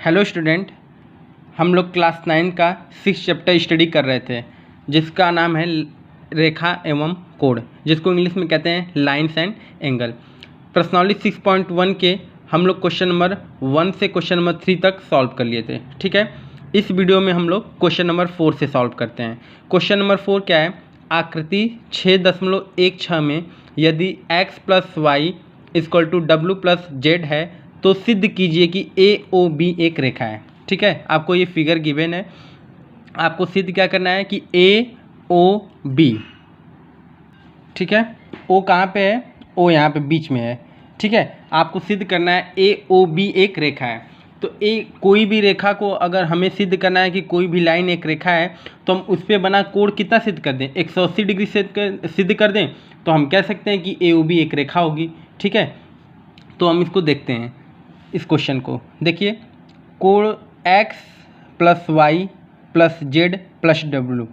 Hello student, हम लोग class 9 का 6 चैप्टर स्टडी कर रहे थे जिसका नाम है रेखा एवं कोण, जिसको इंग्लिश में कहते हैं लाइन्स एंड एंगल। प्रश्नावली 6.1 के हम लोग क्वेश्चन नंबर 1 से क्वेश्चन नंबर 3 तक सॉल्व कर लिए थे। ठीक है, इस वीडियो में हम लोग क्वेश्चन नंबर 4 से सॉल्व करते हैं। क्वेश्चन नंबर 4 क्या है? आकृति 6.16 में यदि x plus Y equal to W plus Z है तो सिद्ध कीजिए कि ए ओ बी एक रेखा है। ठीक है, आपको ये फिगर गिवन है, आपको सिद्ध क्या करना है कि ए ओ बी, ठीक है, ओ कहाँ पे है? ओ यहाँ पे बीच में है। ठीक है, आपको सिद्ध करना है ए ओ बी एक रेखा है। तो कोई भी रेखा को अगर हमें सिद्ध करना है कि कोई भी लाइन एक रेखा है तो हम उस पर बना कोण कितना सिद्ध कर दें? 180 डिग्री सिद्ध कर दें तो हम कह सकते हैं कि ए ओ बी एक रेखा होगी। ठीक है, तो हम इसको देखते हैं, इस क्वेश्चन को देखिए। कोण x plus Y plus Z plus W,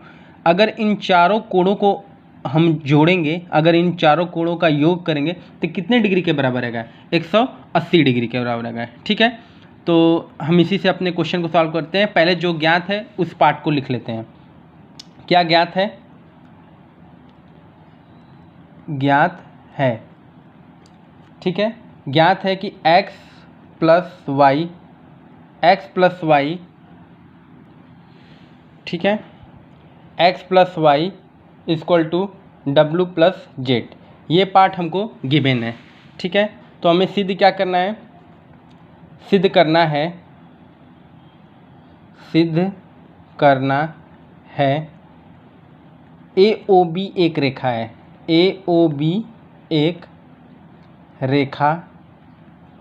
अगर इन चारों कोणों को हम जोड़ेंगे, अगर इन चारों कोणों का योग करेंगे तो कितने डिग्री के बराबर रहेगा? 180 डिग्री के बराबर रहेगा। ठीक है, तो हम इसी से अपने क्वेश्चन को सॉल्व करते हैं। पहले जो ज्ञात है उस पार्ट को लिख लेते हैं। क्या ज्ञात है? ज्ञात है, ठीक है, ज्ञात है कि x प्लस वाई, ठीक है, x plus Y equal to W plus Z, ये पार्ट हमको गिवन है। ठीक है, तो हमें सिद्ध क्या करना है? सिद्ध करना है ए ओ बी एक रेखा है। ए ओ बी एक रेखा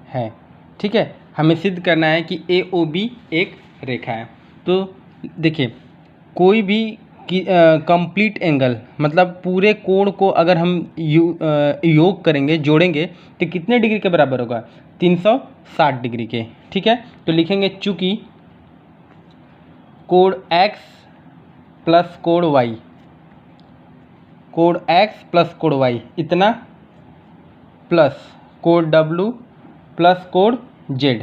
है। ठीक है, हमें सिद्ध करना है कि ए ओ बी एक रेखा है। तो देखिए, कोई भी कंप्लीट एंगल मतलब पूरे कोण को अगर हम योग करेंगे, जोड़ेंगे तो कितने डिग्री के बराबर होगा? 360 डिग्री के। ठीक है, तो लिखेंगे चूँकि कोण x प्लस कोण y इतना प्लस कोण w प्लस कोण z,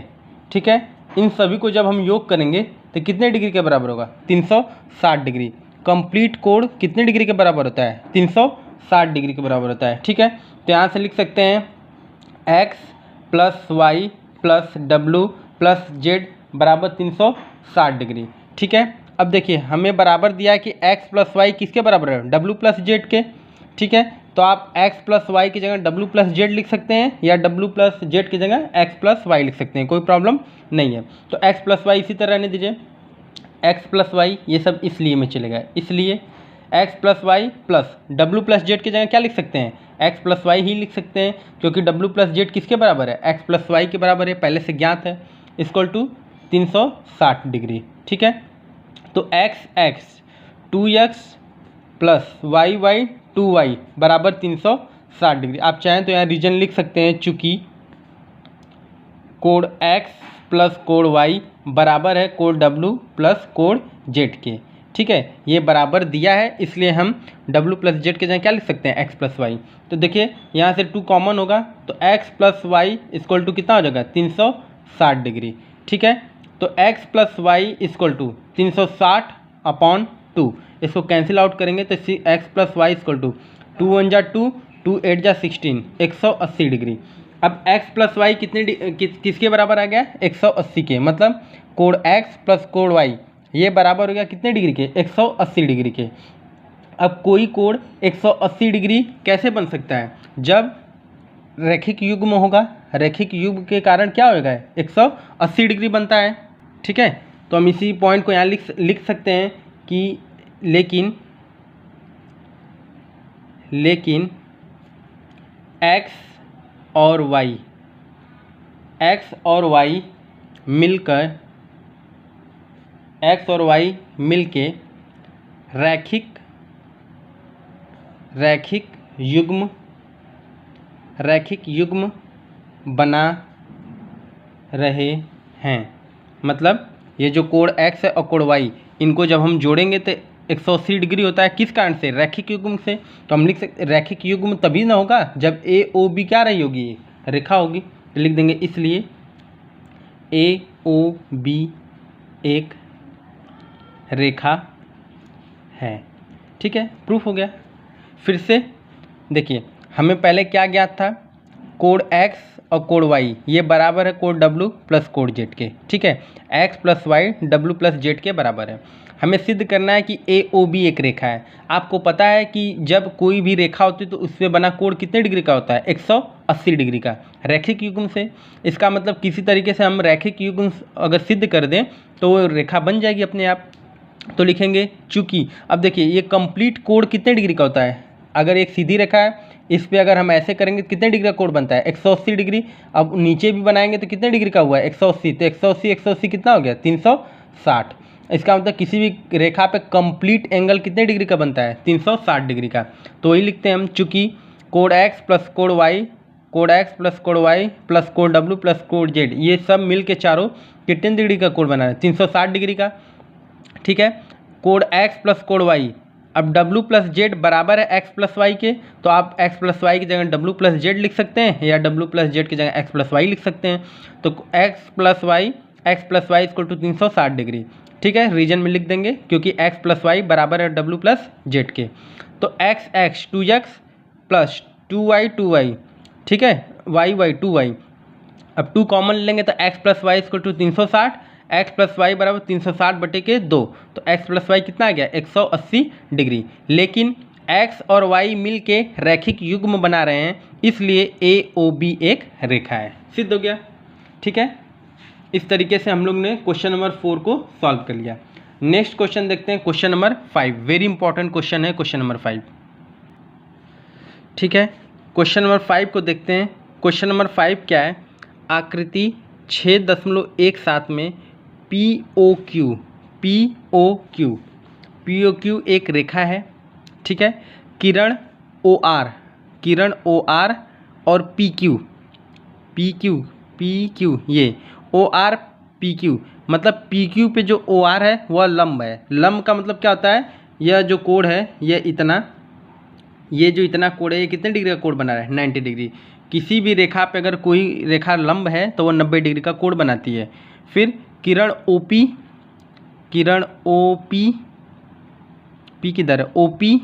ठीक है, इन सभी को जब हम योग करेंगे तो कितने डिग्री के बराबर होगा? 360 डिग्री। कंप्लीट कोण कितने डिग्री के बराबर होता है? 360 डिग्री के बराबर होता है। ठीक है, तो यहाँ से लिख सकते हैं x plus Y plus W plus Z बराबर 360 डिग्री। ठीक है, अब देखिए हमें बराबर दिया है कि x प्लस वाई किसके बराबर है? w प्लस जेड के। ठीक है, तो आप x प्लस वाई की जगह w प्लस जेड लिख सकते हैं या w प्लस जेड की जगह x प्लस वाई लिख सकते हैं, कोई प्रॉब्लम नहीं है। तो x प्लस वाई इसी तरह रहने दीजिए, x प्लस वाई ये सब इसलिए में चलेगा, इसलिए x plus Y plus w plus Z की जगह क्या लिख सकते हैं? x प्लस वाई ही लिख सकते हैं, क्योंकि w प्लस जेड किसके बराबर है? x प्लस वाई के बराबर है, पहले से ज्ञात है, इक्वल टू 360 डिग्री। ठीक है, तो x 2x plus y 2y बराबर 360 डिग्री। आप चाहें तो यहाँ रीजन लिख सकते हैं, चूँकि कोण x प्लस कोण y बराबर है कोण w प्लस कोण z के। ठीक है, ये बराबर दिया है इसलिए हम w प्लस जेड के जगह क्या लिख सकते हैं? x plus Y. तो देखिए यहाँ से 2 कॉमन होगा तो x plus Y equal to कितना हो जाएगा? 360 डिग्री। ठीक है, तो x plus Y equal to 360/2, इसको कैंसिल आउट करेंगे तो x plus Y equal to 2 1 जा 2, 2 8 जा 16, 180 डिग्री। अब x प्लस वाई किसके बराबर आ गया? 180 के, मतलब कोण x प्लस कोण y ये बराबर हो गया कितने डिग्री के? 180 डिग्री के। अब कोई कोण 180 डिग्री कैसे बन सकता है? जब रैखिक युग्म होगा, रैखिक युग्म के कारण क्या होगा? 180 डिग्री बनता है। ठीक है, तो हम इसी पॉइंट को यहाँ लिख सकते हैं कि लेकिन x और y मिलके रैखिक युग्म बना रहे हैं। मतलब ये जो कोण x है और कोण y, इनको जब हम जोड़ेंगे तो 180 डिग्री होता है, किस कारण से? रैखिक युग्म से। तो हम लिख सकते रैखिक युग्म तभी ना होगा जब ए ओ बी क्या रही होगी? रेखा होगी। तो लिख देंगे इसलिए AOB एक रेखा है। ठीक है, प्रूफ हो गया। फिर से देखिए, हमें पहले क्या ज्ञात था, कोड x और कोड y ये बराबर है कोड w प्लस कोड z के। ठीक है, x plus Y w plus z के बराबर है। हमें सिद्ध करना है कि AOB एक रेखा है। आपको पता है कि जब कोई भी रेखा होती है तो उससे बना कोण कितने डिग्री का होता है, 180 डिग्री का, रैखिक युग्म से। इसका मतलब किसी तरीके से हम रैखिक युग्म अगर सिद्ध कर दें तो वो रेखा बन जाएगी अपने आप। तो लिखेंगे चूंकि, अब देखिए ये कंप्लीट कोण कितने डिग्री का होता है, अगर एक सीधी रेखा है इस पे अगर हम ऐसे करेंगे तो कितने डिग्री का कोण बनता है, 180 डिग्री। अब नीचे भी बनाएंगे तो कितने डिग्री का हुआ है, 180, तो 180 कितना हो गया, 360। इसका मतलब किसी भी रेखा पे कंप्लीट एंगल कितने डिग्री का बनता है, 360 डिग्री का। तो वही लिखते हैं हम, चूँकि code x plus code y, code x plus code y plus code w plus कोड z ये सब मिल के चारों कितने डिग्री का कोण बना है, 360 डिग्री का। ठीक है, code x plus code y, अब w प्लस z बराबर है x प्लस वाई के, तो आप x प्लस वाई की जगह w प्लस z लिख सकते हैं या w प्लस z की जगह x प्लस वाई लिख सकते हैं। तो x plus Y equal to 360 degree. ठीक है, रीजन में लिख देंगे क्योंकि x प्लस वाई बराबर है w प्लस z के। तो x 2x प्लस 2y, ठीक है, y 2y, अब 2 कॉमन लेंगे तो x plus Y equal to 360, x plus Y बराबर 360 बटे के 2, तो x प्लस वाई कितना आ गया, 180 डिग्री। लेकिन x और y मिल के रैखिक युग्म बना रहे हैं, इसलिए AOB एक रेखा है। सिद्ध हो गया। ठीक है, इस तरीके से हम लोग ने क्वेश्चन नंबर 4 को सॉल्व कर लिया। नेक्स्ट क्वेश्चन देखते हैं, question number 5। Very important question है क्वेश्चन नंबर 5। ठीक है, क्वेश्चन नंबर 5 को देखते हैं। क्वेश्चन नंबर 5 क्या है, आकृति 6.17 में POQ एक रेखा है। ठीक है, किरण OR और PQ ये OR PQ, मतलब PQ पे जो OR है वह लंब है। लंब का मतलब क्या होता है, यह जो कोण है ये जो इतना कोण है ये कितने डिग्री का कोण बना रहा है, 90 डिग्री। किसी भी रेखा पे अगर कोई रेखा लंब है तो वो 90 डिग्री का कोण बनाती है। फिर किरण OP P किधर है, OP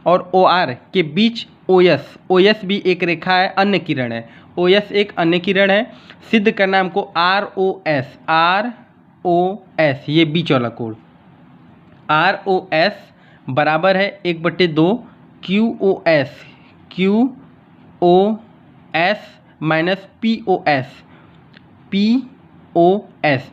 और OR के बीच OS भी एक रेखा है, अन्य किरण है। OS एक अन्य किरण है। सिद्ध करना है हमको ROS ये बीच वाला कोण, ROS बराबर है 1/2 QOS माइनस POS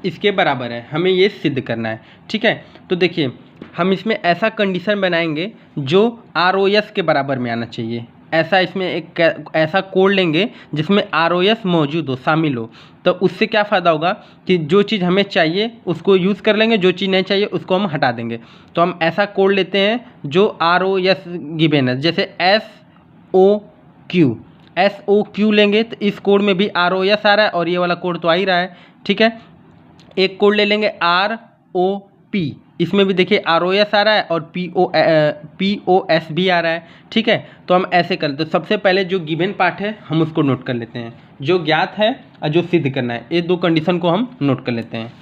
इसके बराबर है। हमें ये सिद्ध करना है। ठीक है, तो देखिए हम इसमें ऐसा कंडीशन बनाएंगे जो ROS के बराबर में आना चाहिए। ऐसा इसमें एक ऐसा कोड लेंगे जिसमें ROS मौजूद हो, शामिल हो, तो उससे क्या फ़ायदा होगा कि जो चीज़ हमें चाहिए उसको यूज़ कर लेंगे, जो चीज़ नहीं चाहिए उसको हम हटा देंगे। तो हम ऐसा कोड लेते हैं जो ROS गिवन है, जैसे SOQ लेंगे तो इस कोड में भी ROS आ रहा है और ये वाला कोड तो आ ही रहा है। ठीक है, एक कोड ले लेंगे ROP, इसमें भी देखिए ROS आ रहा है और POS भी आ रहा है। ठीक है, तो हम ऐसे कर लेते हैं। सबसे पहले जो गिवन पार्ट है हम उसको नोट कर लेते हैं, जो ज्ञात है और जो सिद्ध करना है, ये दो कंडीशन को हम नोट कर लेते हैं।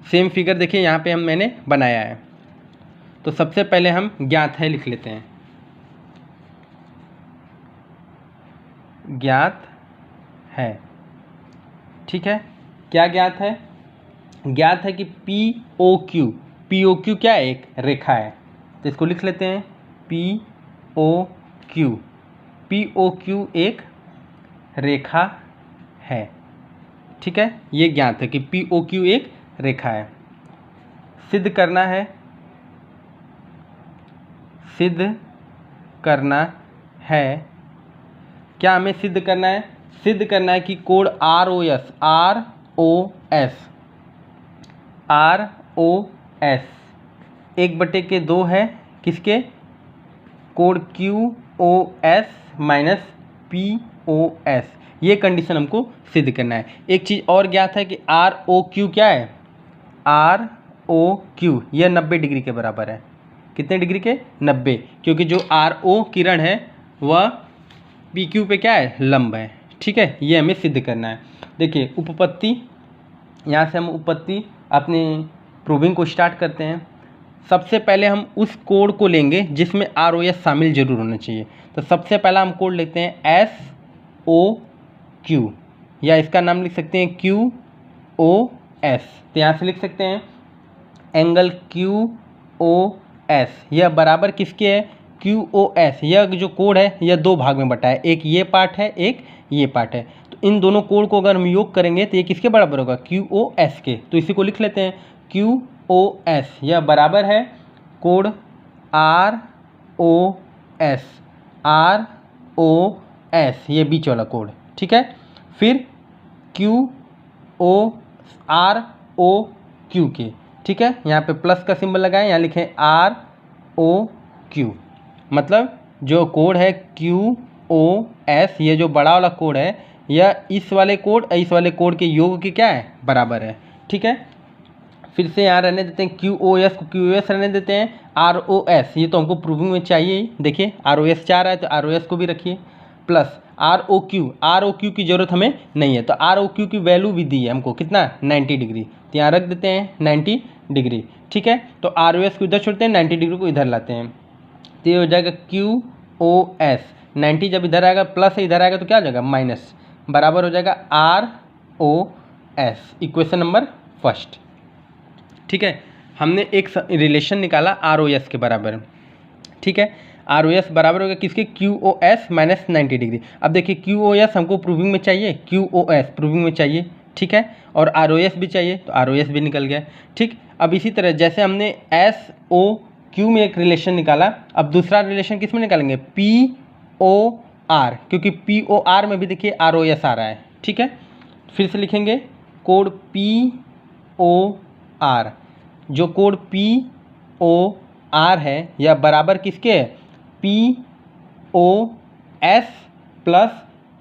सेम फिगर देखिए यहाँ पे मैंने बनाया है। तो सबसे पहले हम ज्ञात है लिख लेते हैं। ज्ञात है, ठीक है, क्या ज्ञात है, ज्ञात है कि POQ क्या है, एक रेखा है। तो इसको लिख लेते हैं POQ एक रेखा है। ठीक है, ये ज्ञात है कि POQ एक रेखा है। सिद्ध करना है, क्या हमें सिद्ध करना है, सिद्ध करना है कि कोण ROS 1/2 है, किसके, कोण QOS माइनस POS। ये कंडीशन हमको सिद्ध करना है। एक चीज़ और ज्ञात है कि ROQ क्या है, ROQ यह 90 डिग्री के बराबर है। कितने डिग्री के, 90, क्योंकि जो RO किरण है वह PQ पे क्या है, लंब है। ठीक है, ये हमें सिद्ध करना है। देखिए उपपत्ति, यहाँ से हम उपपत्ति अपनी प्रूविंग को स्टार्ट करते हैं। सबसे पहले हम उस कोड को लेंगे जिसमें ROS शामिल जरूर होना चाहिए। तो सबसे पहला हम कोड लेते हैं SOQ, या इसका नाम लिख सकते हैं QOS। तो यहाँ से लिख सकते हैं एंगल QOS, यह बराबर किसके है, QOS। यह जो कोड है यह दो भाग में बटा है, एक ये पार्ट है, एक ये पार्ट है। तो इन दोनों कोड को अगर हम योग करेंगे तो ये किसके बराबर होगा, QOS के। तो इसी को लिख लेते हैं QOS, यह बराबर है कोड ROS, ये बीच वाला कोड, ठीक है। फिर ROQ के, ठीक है, यहाँ पे प्लस का सिंबल लगाएं, यहाँ लिखें ROQ, मतलब जो कोड है QOS, ये जो बड़ा वाला कोड है यह इस वाले कोड के योग के क्या है, बराबर है, ठीक है। फिर से यहाँ रहने देते हैं QOS को QOS रहने देते हैं, ROS ये तो हमको प्रूविंग में चाहिए ही। देखिए ROS चाह रहा है तो ROS को भी रखिए, प्लस ROQ की ज़रूरत हमें नहीं है, तो ROQ की वैल्यू भी दी है हमको कितना, 90 डिग्री। तो यहाँ रख देते हैं 90 डिग्री, ठीक है। तो ROS को इधर छोड़ते हैं, 90 डिग्री को इधर लाते हैं, तो ये हो जाएगा QOS। 90 जब इधर आएगा प्लस है, इधर आएगा तो क्या हो जाएगा माइनस, बराबर हो जाएगा ROS, इक्वेशन नंबर फर्स्ट, ठीक है। हमने एक रिलेशन निकाला ROS के बराबर, ठीक है। ROS बराबर होगा किसके, QOS माइनस 90 डिग्री। अब देखिए QOS हमको प्रूविंग में चाहिए, QOS प्रूविंग में चाहिए, ठीक है, और ROS भी चाहिए, तो ROS भी निकल गया, ठीक। अब इसी तरह जैसे हमने SOQ में एक रिलेशन निकाला, अब दूसरा रिलेशन किस में निकालेंगे, POR, क्योंकि POR में भी देखिए ROS आ रहा है, ठीक है। फिर से लिखेंगे कोड POR, जो कोड POR है यह बराबर किसके है, POS प्लस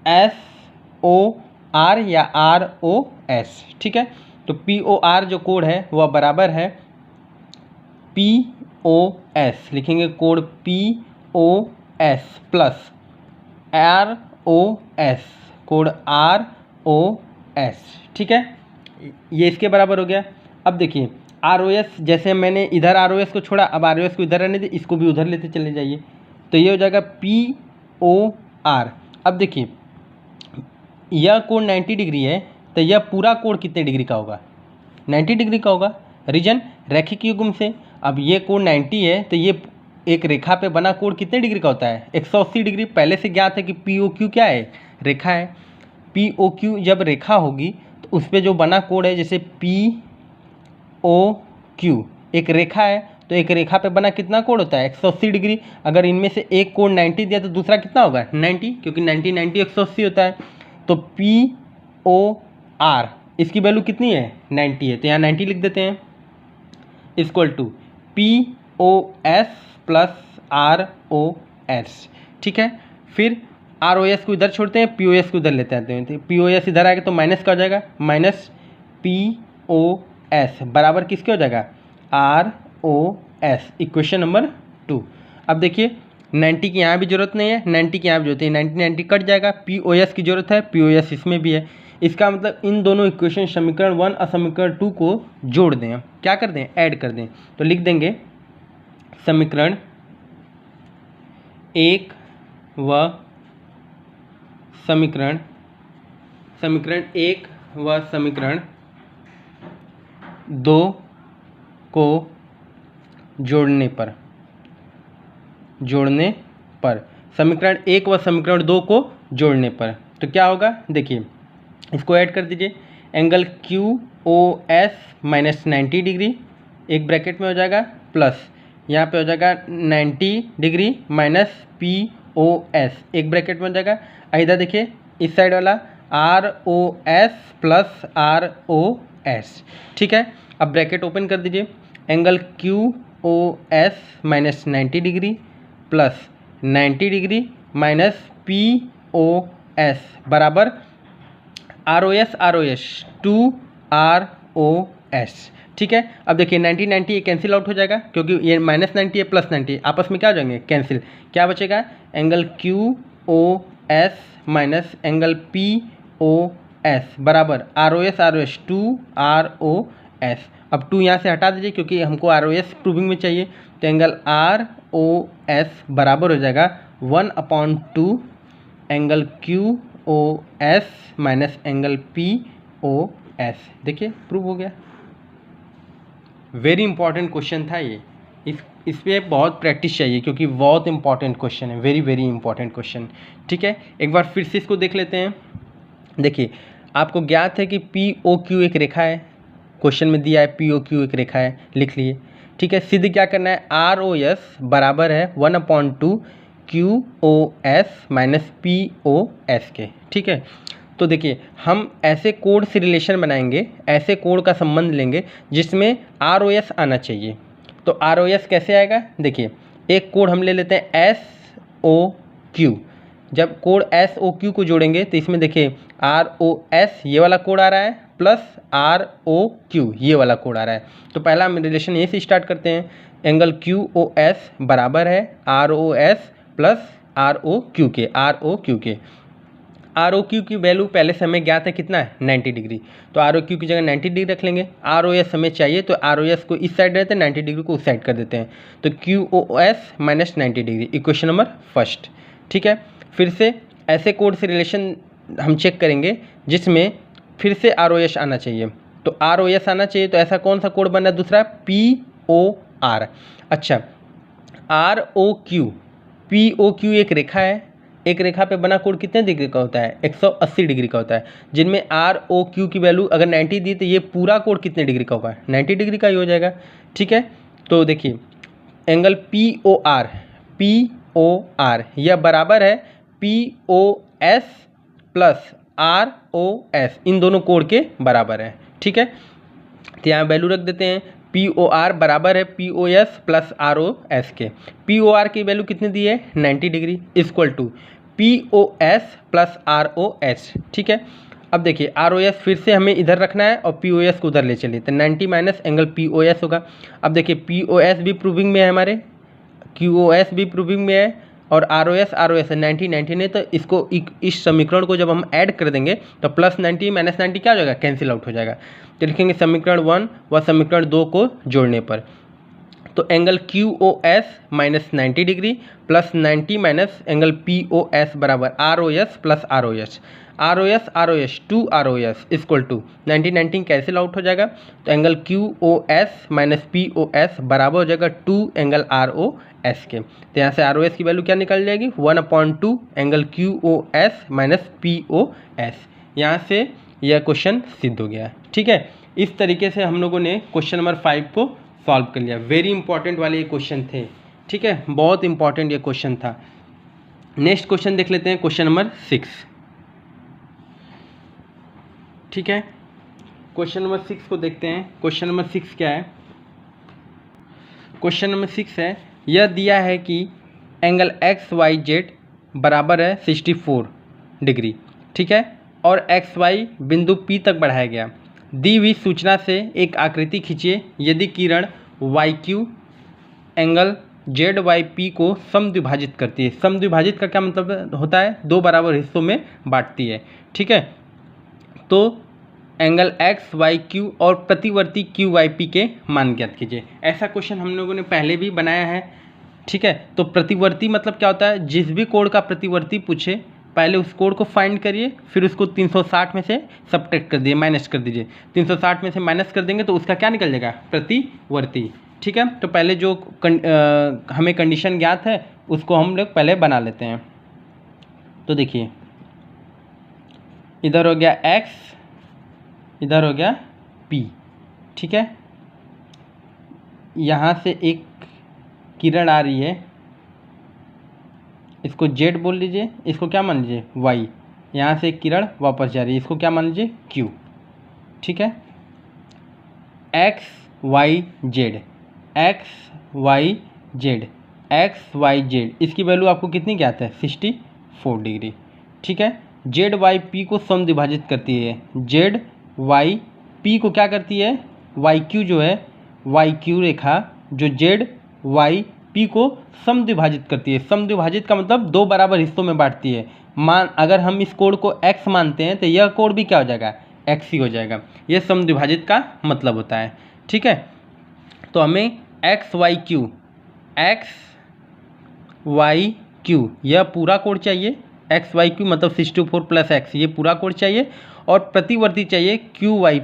SOR या ROS, ठीक है। तो POR जो कोड है वह बराबर है POS, लिखेंगे code POS plus ROS, code ROS, ठीक है, ये इसके बराबर हो गया। अब देखिए ROS, जैसे मैंने इधर ROS को छोड़ा, अब ROS को इधर रहने दे, इसको भी उधर लेते चले जाइए, तो ये हो जाएगा POR। अब देखिए यह कोण 90 डिग्री है, तो यह पूरा कोण कितने डिग्री का होगा, 90 डिग्री का होगा, रीजन रैखिक युग्म से। अब ये कोण 90 है, तो ये एक रेखा पे बना कोण कितने डिग्री का होता है, 180 डिग्री। पहले से ज्ञात है कि POQ क्या है, रेखा है। POQ जब रेखा होगी तो उस पर जो बना कोण है, जैसे POQ एक रेखा है, तो एक रेखा पे बना कितना कोण होता है, 180 डिग्री। अगर इनमें से एक कोण 90 दिया तो दूसरा कितना होगा, 90, क्योंकि 90 90 180 होता है। तो POR इसकी वैल्यू कितनी है, 90 है, तो यहाँ 90 लिख देते हैं, equal to POS plus ROS, ठीक है। फिर ROS को इधर छोड़ते हैं, POS को इधर लेते आते हैं, तो POS इधर आएगा तो माइनस का हो जाएगा, माइनस POS बराबर किसके हो जाएगा, ROS, इक्वेशन नंबर 2। अब देखिए 90 की यहाँ भी जरूरत नहीं है, 90 की यहाँ भी जरूरत है, 90 90 कट जाएगा, POS की जरूरत है, POS इसमें भी है। इसका मतलब इन दोनों इक्वेशन समीकरण 1 और समीकरण 2 को जोड़ दें, क्या कर दें, ऐड कर दें। तो लिख देंगे समीकरण 1 व समीकरण 1 व समीकरण 2 को जोड़ने पर समीकरण 1 व समीकरण 2 को जोड़ने पर तो क्या होगा, देखिए इसको ऐड कर दीजिए, एंगल QOS माइनस 90 डिग्री एक ब्रैकेट में हो जाएगा, प्लस यहाँ पे हो जाएगा 90 डिग्री माइनस POS एक ब्रैकेट में हो जाएगा। इधर देखिए इस साइड वाला ROS प्लस ROS, ठीक है। अब ब्रैकेट ओपन कर दीजिए, angle QOS minus 90 degree plus 90 degree minus POS बराबर ROS 2ROS, ठीक है। अब देखिए 90 90 ये कैंसिल आउट हो जाएगा, क्योंकि ये माइनस 90 है प्लस 90 आपस में क्या हो जाएंगे, कैंसिल। क्या बचेगा, angle QOS minus angle P O S बराबर R O S 2 R O S. अब 2 यहाँ से हटा दीजिए क्योंकि हमको आर ओ एस प्रूविंग में चाहिए, तो एंगल आर ओ एस बराबर हो जाएगा 1/2 angle Q O S minus angle P O S. देखिए प्रूव हो गया। वेरी इंपॉर्टेंट क्वेश्चन था ये, इस पे बहुत प्रैक्टिस चाहिए क्योंकि बहुत इंपॉर्टेंट क्वेश्चन है, वेरी वेरी इंपॉर्टेंट क्वेश्चन। ठीक है, एक बार फिर से इसको देख लेते हैं। देखिए आपको ज्ञात है कि पी ओ क्यू एक रेखा है, क्वेश्चन में दिया है पी ओ क्यू एक रेखा है, लिख लिए। ठीक है, सिद्ध क्या करना है, आर ओ एस बराबर है 1/2 Q O S minus P O S के। ठीक है, तो देखिए हम ऐसे कोड से रिलेशन बनाएंगे, ऐसे कोड का संबंध लेंगे जिसमें आर ओ एस आना चाहिए। तो आर ओ एस कैसे आएगा, देखिए एक कोड हम ले लेते हैं एस ओ क्यू। जब कोड एस ओ क्यू को जोड़ेंगे तो इसमें देखिए आर ओ एस ये वाला कोड आ रहा है प्लस आर ओ क्यू ये वाला कोड आ रहा है। तो पहला हम रिलेशन यहीं से स्टार्ट करते हैं, एंगल क्यू ओ एस बराबर है R O S plus R O Q के। आर ओ क्यू के आर ओ क्यू की वैल्यू पहले से हमें ज्ञात है कितना है 90 डिग्री, तो आर ओ क्यू की जगह 90 डिग्री रख लेंगे। आर ओ एस हमें चाहिए तो आर ओ एस को इस साइड रहते हैं, 90 डिग्री को उस साइड कर देते हैं, तो Q O S minus 90 degree, equation number first. ठीक है, फिर से ऐसे कोड से रिलेशन हम चेक करेंगे जिसमें फिर से आर ओ एस आना चाहिए। तो आर ओ एस आना चाहिए, तो ऐसा कौन सा कोड बनना है दूसरा, पी ओ आर। अच्छा, R O Q, P O Q एक रेखा है, एक रेखा पे बना कोण कितने डिग्री का होता है, 180 डिग्री का होता है, जिनमें आर ओ क्यू की वैल्यू अगर 90 दी तो ये पूरा कोण कितने डिग्री का होगा, 90 डिग्री का ही हो जाएगा। ठीक है, तो देखिए एंगल पी ओ आर यह बराबर है P O S plus R O S, इन दोनों कोण के बराबर है। ठीक है, तो यहाँ वैल्यू रख देते हैं, पी ओ आर बराबर है P O S plus R O S के। पी ओ आर की वैल्यू कितनी दी है 90 degree, equal to P O S plus R O S. ठीक है, अब देखिए आर ओ एस फिर से हमें इधर रखना है और पी ओ एस को उधर ले चलिए, तो 90 minus angle P O S होगा। अब देखिए पी ओ एस भी प्रूविंग में है हमारे, क्यू ओ एस भी प्रूविंग में है, और आर ओ एस 90 90 नहीं, तो इसको इस समीकरण को जब हम ऐड कर देंगे तो प्लस 90 माइनस 90 क्या हो जाएगा, कैंसिल आउट हो जाएगा। तो लिखेंगे समीकरण 1 व समीकरण 2 को जोड़ने पर, तो angle Q O S minus 90 degree plus 90 minus angle P O S बराबर R O S plus R O S. R O S 2 R O S equal to 90 90 cancel out हो जाएगा, तो angle Q O S minus P O S बराबर हो जाएगा 2 angle are O S के। तो यहाँ से आर ओ एस की वैल्यू क्या निकल जाएगी, 1/2 angle Q O S minus P O S. यहाँ से यह क्वेश्चन सिद्ध हो गया। ठीक है, इस तरीके से हम लोगों ने क्वेश्चन नंबर 5 को सॉल्व कर लिया। वेरी इंपॉर्टेंट वाले ये क्वेश्चन थे। ठीक है, बहुत इंपॉर्टेंट ये क्वेश्चन था। नेक्स्ट क्वेश्चन देख लेते हैं, क्वेश्चन नंबर 6। ठीक है, क्वेश्चन नंबर 6 को देखते हैं। क्वेश्चन नंबर 6 क्या है, क्वेश्चन नंबर 6 है, यह दिया है कि एंगल एक्स वाई जेड बराबर है 64 डिग्री। ठीक है, और एक्स वाई बिंदु पी तक बढ़ाया गया। दी हुई सूचना से एक आकृति खींचिए यदि किरण Y Q angle Z Y P को समद्विभाजित करती है। समद्विभाजित का क्या मतलब होता है, दो बराबर हिस्सों में बांटती है। ठीक है, तो एंगल एक्स वाई क्यू और प्रतिवर्ती क्यू वाई पी के मान ज्ञात कीजिए। ऐसा क्वेश्चन हम लोगों ने पहले भी बनाया है। ठीक है, तो प्रतिवर्ती मतलब क्या होता है, जिस भी कोण का प्रतिवर्ती पूछे पहले उस कोण को फाइंड करिए, फिर उसको 360 में से सब्ट्रैक्ट कर दिए, माइनस कर दीजिए। 360 में से माइनस कर देंगे तो उसका क्या निकल जाएगा, प्रतिवर्ती। ठीक है, तो पहले जो हमें कंडीशन ज्ञात है उसको हम लोग पहले बना लेते हैं। तो देखिए इधर हो गया x, इधर हो गया p। ठीक है, यहाँ से एक किरण आ रही है, इसको z बोल लीजिए, इसको क्या मान लीजिए y। यहाँ से एक किरण वापस जा रही है, इसको क्या मान लीजिए q। ठीक है, x y z x y z x y z, इसकी वैल्यू आपको कितनी ज्ञात है 64 डिग्री। ठीक है, जेड वाई पी को समद्विभाजित करती है, जेड वाई पी को क्या करती है, वाई क्यू जो है, वाई क्यू रेखा जो जेड वाई पी को समद्विभाजित करती है। समद्विभाजित का मतलब दो बराबर हिस्सों में बांटती है, मान अगर हम इस कोण को x मानते हैं तो यह कोण भी क्या हो जाएगा, x ही हो जाएगा। यह समद्विभाजित का मतलब होता है। ठीक है, तो हमें एक्स वाई क्यू यह पूरा कोण चाहिए। एक्स वाई क्यू मतलब 64 + x, ये पूरा कोण चाहिए। और प्रतिवर्ती चाहिए क्यू वाई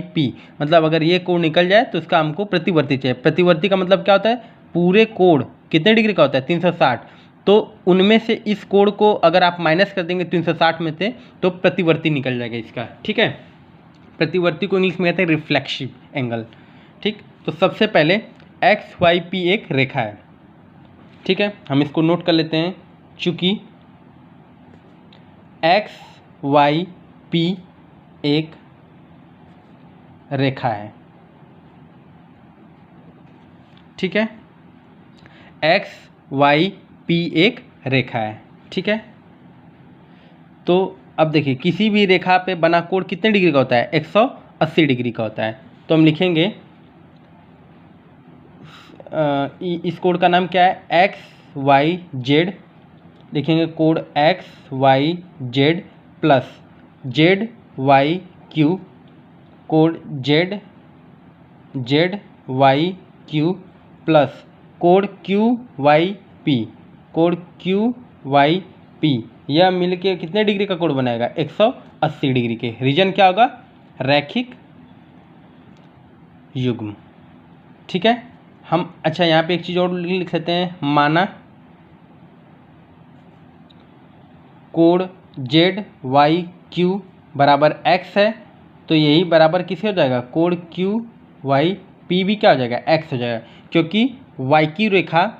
पी, मतलब अगर ये कोण निकल जाए तो इसका हमको प्रतिवर्ती चाहिए। प्रतिवर्ती का मतलब क्या होता है, पूरे कोण कितने डिग्री का होता है, 360। तो उनमें से इस कोण को अगर आप माइनस कर देंगे 360 में से, तो प्रतिवर्ती निकल जाएगा इसका। ठीक है, प्रतिवर्ती को इंग्लिश में कहते हैं रिफ्लेक्सिव एंगल। ठीक, तो सबसे पहले एक्स वाई पी एक रेखा है। ठीक है, हम इसको नोट कर लेते हैं। चूंकि एक्स वाई पी एक रेखा है। ठीक है, एक्स वाई पी एक रेखा है। ठीक है, तो अब देखिए किसी भी रेखा पे बना कोण कितने डिग्री का होता है, 180 डिग्री का होता है। तो हम लिखेंगे इस कोण का नाम क्या है, एक्स वाई जेड। लिखेंगे कोण X Y Z plus Z Y Q, कोण जेड वाई क्यू प्लस कोण क्यू वाई पी, कोण क्यू वाई पी। यह मिलके कितने डिग्री का कोण बनाएगा, 180 डिग्री के। रीजन क्या होगा, रैखिक युग्म। ठीक है, हम अच्छा यहाँ पे एक चीज़ और लिख सकते हैं, माना कोण जेड वाई क्यू बराबर एक्स है, तो यही बराबर किसे हो जाएगा, कोण क्यू वाई पी भी क्या हो जाएगा, एक्स हो जाएगा। क्योंकि वाई की रेखा,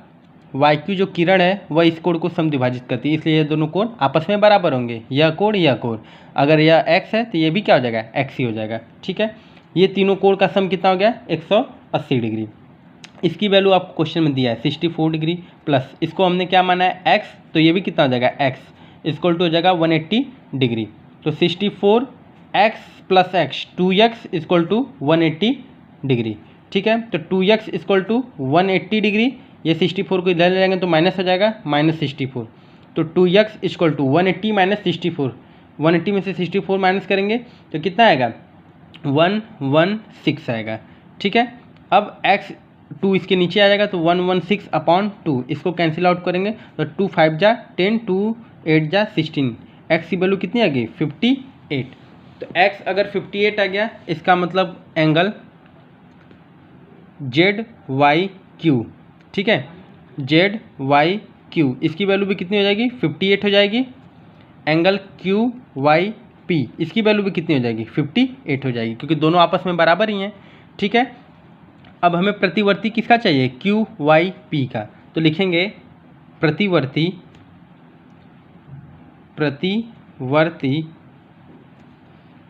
वाई की जो किरण है वह इस कोण को समद्विभाजित करती है, इसलिए ये दोनों कोण आपस में बराबर होंगे। यह कोण अगर यह एक्स है तो ये भी क्या हो जाएगा, एक्स ही हो जाएगा। ठीक है, ये तीनों कोण का सम कितना हो गया, 180 डिग्री। इसकी वैल्यू आपको क्वेश्चन में दिया है 64 डिग्री प्लस इसको हमने क्या माना है, एक्स, तो ये भी कितना हो जाएगा, एक्स इक्वल टू हो जाएगा 180 डिग्री। तो 64 X plus X 2x equal to 180 degree. ठीक है, तो 2x इक्वल टू 180 डिग्री। ये 64 को इधर ले जाएंगे तो माइनस हो जाएगा, -64। तो 2x इक्वल टू 180 माइनस 64, 180 में से 64 माइनस करेंगे तो कितना आएगा, 116 आएगा। ठीक है, अब x 2 इसके नीचे आ जाएगा तो 116/2, इसको कैंसिल आउट करेंगे तो 2 5 जा 10, 2 8 जा 16, x की वैल्यू कितनी आ गई, 58। तो x अगर 58 आ गया, इसका मतलब एंगल जेड वाई क्यू, ठीक है, जेड वाई क्यू इसकी वैल्यू भी कितनी हो जाएगी, 58 हो जाएगी। एंगल क्यू वाई पी इसकी वैल्यू भी कितनी हो जाएगी, 58 हो जाएगी, क्योंकि दोनों आपस में बराबर ही हैं। ठीक है, अब हमें प्रतिवर्ती किसका चाहिए, क्यू वाई पी का। तो लिखेंगे प्रतिवर्ती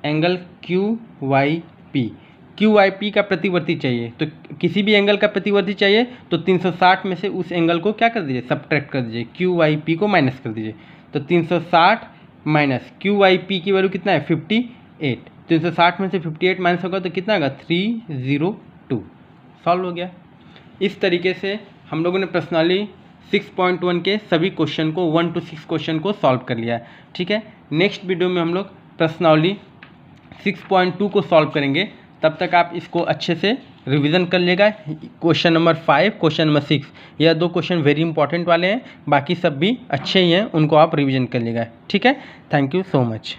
angle Q Y P, Q Y P का प्रतिवर्ती चाहिए। तो किसी भी एंगल का प्रतिवर्ती चाहिए तो 360 में से उस एंगल को क्या कर दीजिए, सब्ट्रैक्ट कर दीजिए, क्यू वाई पी को माइनस कर दीजिए। तो 360 माइनस क्यू वाई पी की वैल्यू कितना है, 58। 360 में से 58 माइनस होगा तो कितना होगा, 302। सॉल्व हो गया। इस तरीके से हम लोगों ने प्रश्नावली 6.1 के सभी क्वेश्चन को 1 to 6 क्वेश्चन को सॉल्व कर लिया है। ठीक है, नेक्स्ट वीडियो में हम लोग प्रश्नावली 6.2 को सॉल्व करेंगे। तब तक आप इसको अच्छे से रिवीजन कर लेगा। क्वेश्चन नंबर 5, क्वेश्चन नंबर 6, यह 2 क्वेश्चन वेरी इंपॉर्टेंट वाले हैं, बाकी सब भी अच्छे ही हैं, उनको आप रिवीजन कर लेगा। ठीक है, थैंक यू सो मच।